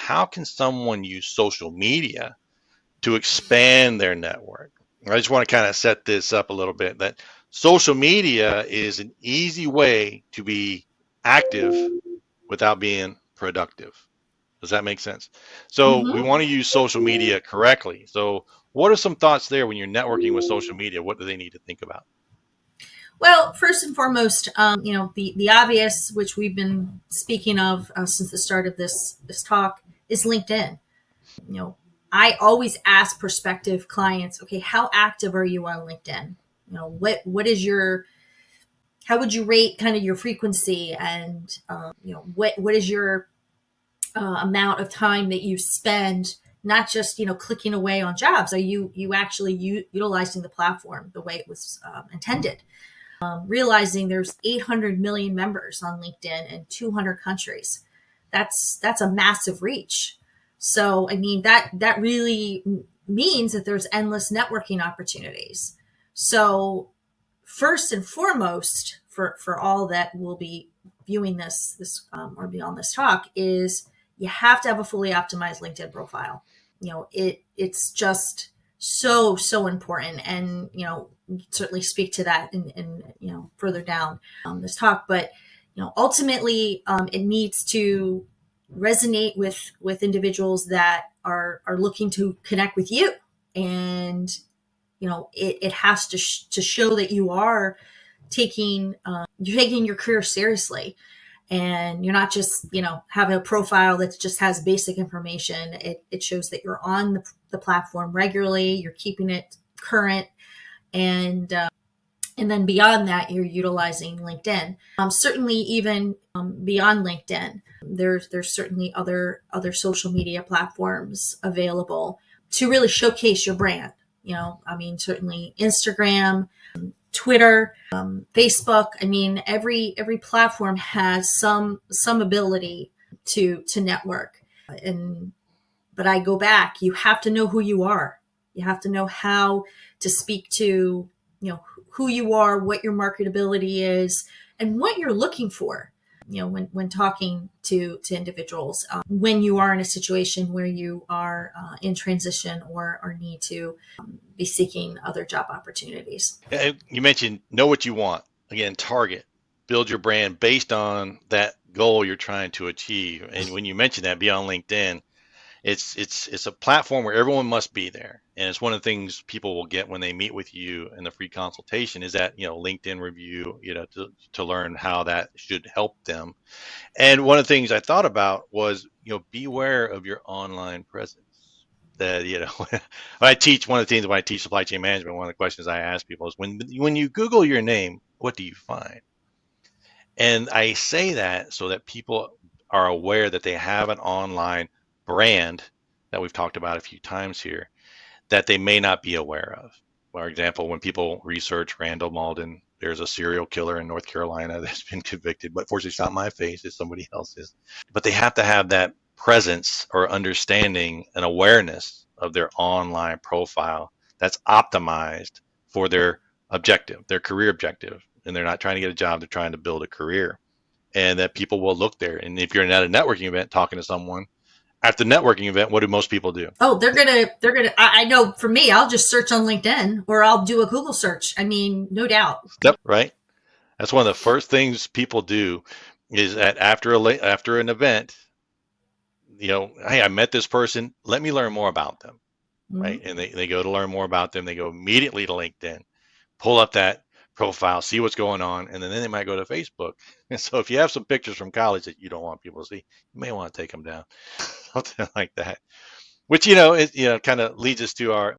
how can someone use social media to expand their network? I just want to kind of set this up a little bit, that social media is an easy way to be active without being productive. Does that make sense? So we want to use social media correctly. So what are some thoughts there when you're networking with social media? What do they need to think about? Well, first and foremost, the obvious, which we've been speaking of since the start of this talk, is LinkedIn. You know, I always ask prospective clients, okay, how active are you on LinkedIn? What is your, how would you rate kind of your frequency, and what is your amount of time that you spend not just clicking away on jobs? Are you actually utilizing the platform the way it was intended? Realizing there's 800 million members on LinkedIn in 200 countries. That's a massive reach. So, I mean, that really means that there's endless networking opportunities. So, first and foremost, for all that will be viewing this or be on this talk, is you have to have a fully optimized LinkedIn profile. It's just so important, and certainly speak to that in further down this talk. But ultimately, it needs to resonate with individuals that are looking to connect with you, and it has to show that you are taking your career seriously, and you're not just having a profile that just has basic information. It shows that you're on the platform regularly, you're keeping it current, and then beyond that, you're utilizing LinkedIn. Certainly, even beyond LinkedIn, there's certainly other social media platforms available to really showcase your brand. Certainly Instagram, Twitter, Facebook. I mean, every platform has some ability to network. But I go back. You have to know who you are. You have to know how to speak to who you are, what your marketability is, and what you're looking for. When talking to individuals, when you are in a situation where you are in transition or need to be seeking other job opportunities. You mentioned know what you want. Again, target, build your brand based on that goal you're trying to achieve. And when you mention that, beyond LinkedIn, it's a platform where everyone must be there. And it's one of the things people will get when they meet with you in the free consultation, is that LinkedIn review, to learn how that should help them. And one of the things I thought about was beware of your online presence. That when I teach, one of the things when I teach supply chain management, one of the questions I ask people is, when you Google your name, what do you find? And I say that so that people are aware that they have an online brand that we've talked about a few times here that they may not be aware of. For example, when people research Randall Mauldin, there's a serial killer in North Carolina that's been convicted, but fortunately it's not my face, it's somebody else's. But they have to have that presence or understanding and awareness of their online profile that's optimized for their objective, their career objective. And they're not trying to get a job, they're trying to build a career. And that people will look there. And if you're at a networking event talking to someone, at the networking event, what do most people do? Oh, they're gonna. I know for me, I'll just search on LinkedIn, or I'll do a Google search. I mean, no doubt. Yep, right. That's one of the first things people do, is that after an event, hey, I met this person. Let me learn more about them, right? And they go to learn more about them. They go immediately to LinkedIn, pull up that profile, see what's going on, and then they might go to Facebook. And so if you have some pictures from college that you don't want people to see, you may want to take them down, something like that. Which it kind of leads us to our